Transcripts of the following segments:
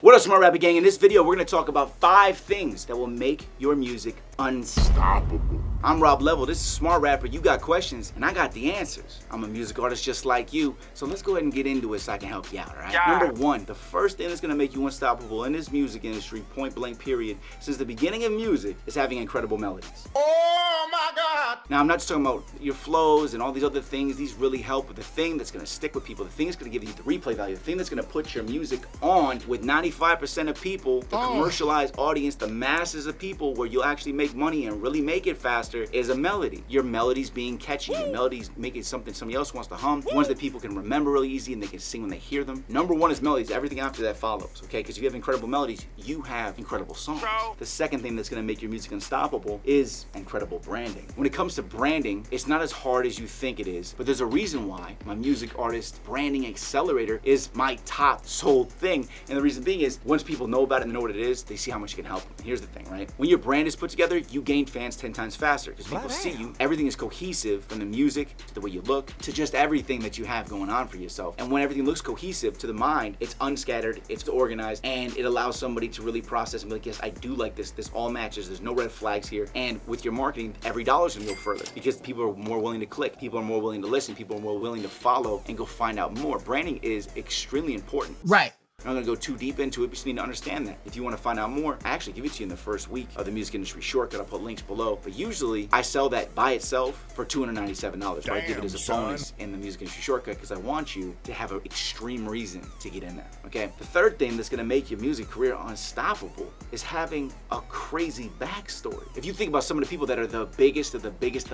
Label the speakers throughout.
Speaker 1: What up, Smart Rapper Gang? In this video, we're going to talk about 5 things that will make your music unstoppable. I'm Rob Level, this is Smart Rapper. You got questions, and I got the answers. I'm a music artist just like you, so let's go ahead and get into it so I can help you out, all right? Yeah. Number 1, the first thing that's going to make you unstoppable in this music industry, point blank period, since the beginning of music, is having incredible melodies. Oh my God! Now, I'm not just talking about your flows and all these other things. These really help, but the thing that's going to stick with people, the thing that's going to give you the replay value, the thing that's going to put your music on with 95% of people, the commercialized audience, the masses of people where you'll actually make money and really make it faster, is a melody. Your melody's being catchy. Your melody's making something somebody else wants to hum. Ones that people can remember really easy and they can sing when they hear them. Number 1 is melodies. Everything after that follows, okay? Because if you have incredible melodies, you have incredible songs. The second thing that's going to make your music unstoppable is incredible branding. When it comes to branding, it's not as hard as you think it is, but there's a reason why my music artist branding accelerator is my top sold thing. And the reason being is once people know about it and know what it is, they see how much you can help them. Here's the thing, right? When your brand is put together, you gain fans 10 times faster because people see you. Everything is cohesive, from the music to the way you look to just everything that you have going on for yourself. And when everything looks cohesive to the mind, it's unscattered, it's organized, and it allows somebody to really process and be like, yes, I do like this. This all matches. There's no red flags here. And with your marketing, every dollar's gonna go further because people are more willing to click. People are more willing to listen. People are more willing to follow and go find out more. Branding is extremely important.
Speaker 2: Right.
Speaker 1: I'm not gonna go too deep into it, but you just need to understand that. If you wanna find out more, I actually give it to you in the first week of the music industry shortcut. I'll put links below. But usually, I sell that by itself for $297. But I give it as a bonus in the music industry shortcut because I want you to have an extreme reason to get in there, okay? The third thing that's gonna make your music career unstoppable is having a crazy backstory. If you think about some of the people that are the biggest of the biggest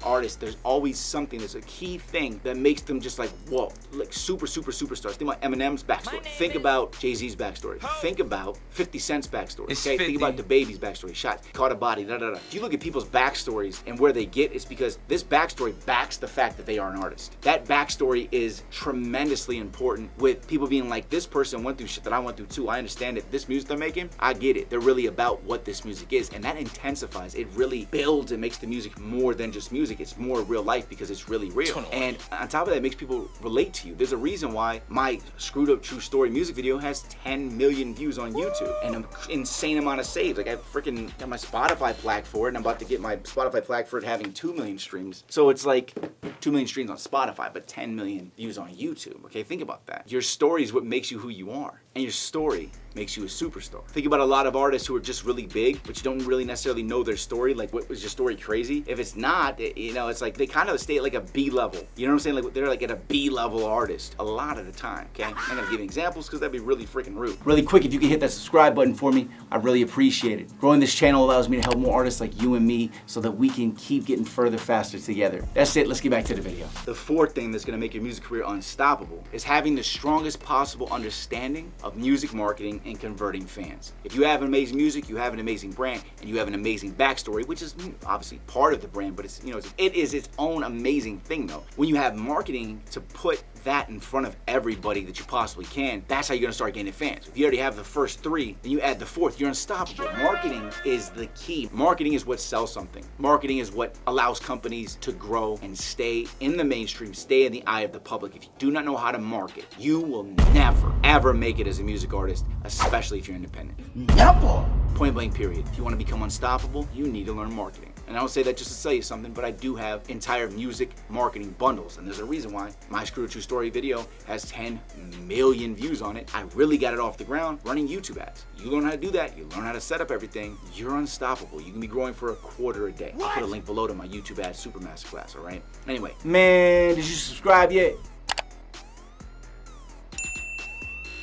Speaker 1: artists, there's always something, there's a key thing that makes them just like, whoa, like superstars. Think about Eminem's backstory. Think about Jay-Z's backstory. Think about 50 Cent's backstory. Okay, think about DaBaby's backstory. Shot, caught a body, da da da. If you look at people's backstories and where they get, it's because this backstory backs the fact that they are an artist. That backstory is tremendously important with people being like, this person went through shit that I went through too. I understand it. This music they're making, I get it. They're really about what this music is, and that intensifies. It really builds and makes the music more than just music. It's more real life because it's really real. And on top of that, it makes people relate to you. There's a reason why my Screwed Up True Story music video has 10 million views on YouTube and an insane amount of saves. Like I freaking got my Spotify plaque for it, and I'm about to get my Spotify plaque for it having 2 million streams. So it's like 2 million streams on Spotify, but 10 million views on YouTube. Okay, think about that. Your story is what makes you who you are, and your story makes you a superstar. Think about a lot of artists who are just really big, but you don't really necessarily know their story. Like, what was your story crazy? If it's not, you know, it's like they kind of stay at like a B level. You know what I'm saying? Like they're like at a B level artist a lot of the time, okay? I'm not gonna give examples because that'd be really freaking rude. Really quick, if you can hit that subscribe button for me, I really appreciate it. Growing this channel allows me to help more artists like you and me so that we can keep getting further faster together. That's it, let's get back to the video. The fourth thing that's gonna make your music career unstoppable is having the strongest possible understanding of music marketing and converting fans. If you have amazing music, you have an amazing brand, and you have an amazing backstory, which is obviously part of the brand, but it's, you know, it is its own amazing thing though. When you have marketing to put that in front of everybody that you possibly can, that's how you're gonna start gaining fans. If you already have the first 3, then you add the 4th, you're unstoppable. Marketing is the key. Marketing is what sells something. Marketing is what allows companies to grow and stay in the mainstream, stay in the eye of the public. If you do not know how to market, you will never, ever make it as a music artist, especially if you're independent. Never! Point blank period. If you want to become unstoppable, you need to learn marketing. And I don't say that just to sell you something, but I do have entire music marketing bundles. And there's a reason why my Screwed Up True Story video has 10 million views on it. I really got it off the ground running YouTube ads. You learn how to do that. You learn how to set up everything. You're unstoppable. You can be growing for a quarter a day. I'll put a link below to my YouTube ad super masterclass, all right? Anyway, man, did you subscribe yet?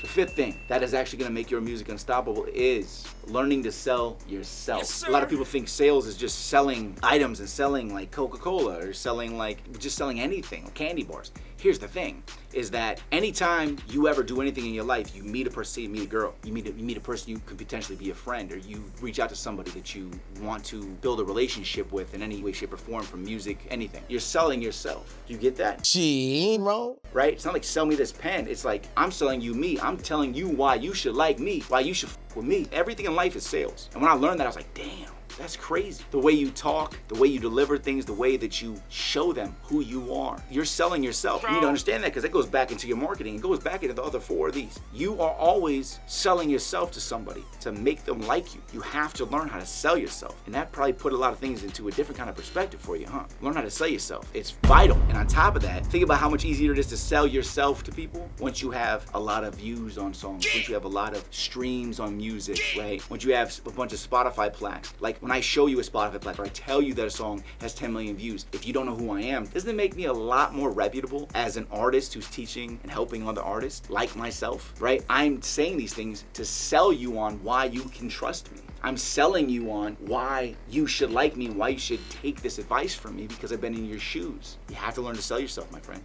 Speaker 1: The 5th thing that is actually gonna make your music unstoppable is learning to sell yourself. Yes, a lot of people think sales is just selling items and selling like Coca-Cola or selling like just selling anything, candy bars. Here's the thing, is that anytime you ever do anything in your life, you meet a person, you meet a girl, you meet a person you could potentially be a friend, or you reach out to somebody that you want to build a relationship with in any way, shape, or form, from music, anything. You're selling yourself. Do you get that?
Speaker 2: She wrong.
Speaker 1: Right? It's not like sell me this pen. It's like I'm selling you me. I'm telling you why you should like me, why you should with me. Everything in life is sales. And when I learned that, I was like, damn. That's crazy. The way you talk, the way you deliver things, the way that you show them who you are. You're selling yourself. You need to understand that, because that goes back into your marketing. It goes back into the other 4 of these. You are always selling yourself to somebody to make them like you. You have to learn how to sell yourself. And that probably put a lot of things into a different kind of perspective for you, huh? Learn how to sell yourself. It's vital. And on top of that, think about how much easier it is to sell yourself to people once you have a lot of views on songs, once you have a lot of streams on music, right? Once you have a bunch of Spotify plaques. Like when I show you a Spotify plaque or I tell you that a song has 10 million views, if you don't know who I am, doesn't it make me a lot more reputable as an artist who's teaching and helping other artists like myself, right? I'm saying these things to sell you on why you can trust me. I'm selling you on why you should like me, why you should take this advice from me, because I've been in your shoes. You have to learn to sell yourself, my friend.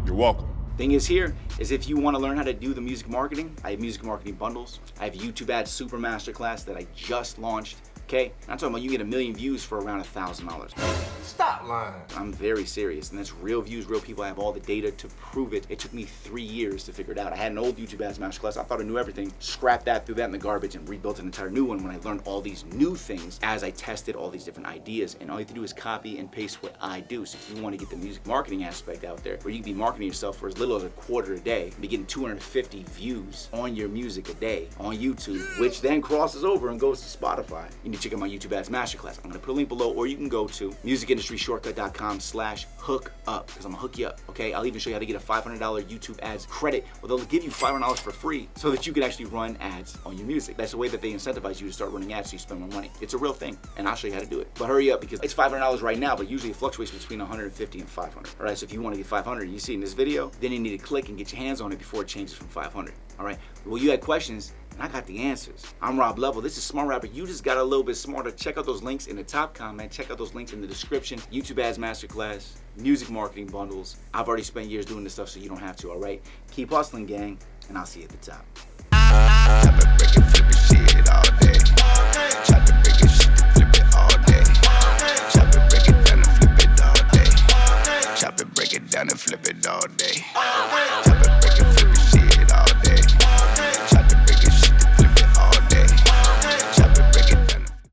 Speaker 2: You're welcome.
Speaker 1: Thing is here is if you want to learn how to do the music marketing, I have music marketing bundles. I have YouTube Ads Super Masterclass that I just launched. Okay, I'm talking about you get 1 million views for around $1,000.
Speaker 2: Stop lying.
Speaker 1: I'm very serious, and that's real views, real people. I have all the data to prove it. It took me 3 years to figure it out. I had an old YouTube Ads Masterclass. I thought I knew everything. Scrapped that, threw that in the garbage, and rebuilt an entire new one when I learned all these new things as I tested all these different ideas. And all you have to do is copy and paste what I do. So if you want to get the music marketing aspect out there, where you can be marketing yourself for as little as a quarter a day, and be getting 250 views on your music a day on YouTube, which then crosses over and goes to Spotify. You need to check out my YouTube Ads Masterclass. I'm gonna put a link below, or you can go to musicindustryshortcut.com/hookup, because I'm gonna hook you up, okay? I'll even show you how to get a $500 YouTube ads credit, where they'll give you $500 for free so that you can actually run ads on your music. That's the way that they incentivize you to start running ads so you spend more money. It's a real thing, and I'll show you how to do it. But hurry up, because it's $500 right now, but usually it fluctuates between $150 and $500. All right, so if you want to get $500, you see in this video, then you need to click and get your hands on it before it changes from $500. All right, well, you had questions, and I got the answers. I'm Rob Level. This is Smart Rapper. You just got a little bit smarter. Check out those links in the top comment. Check out those links in the description. YouTube Ads Masterclass, music marketing bundles. I've already spent years doing this stuff, so you don't have to, all right? Keep hustling, gang, and I'll see you at the top.
Speaker 3: Chop it, break it, flip it, shit all day. Chop it, break it, shit, flip it all day. Chop it, break it down and flip it all day. Chop it, break it down and flip it all day. Chop it, break it, flip it.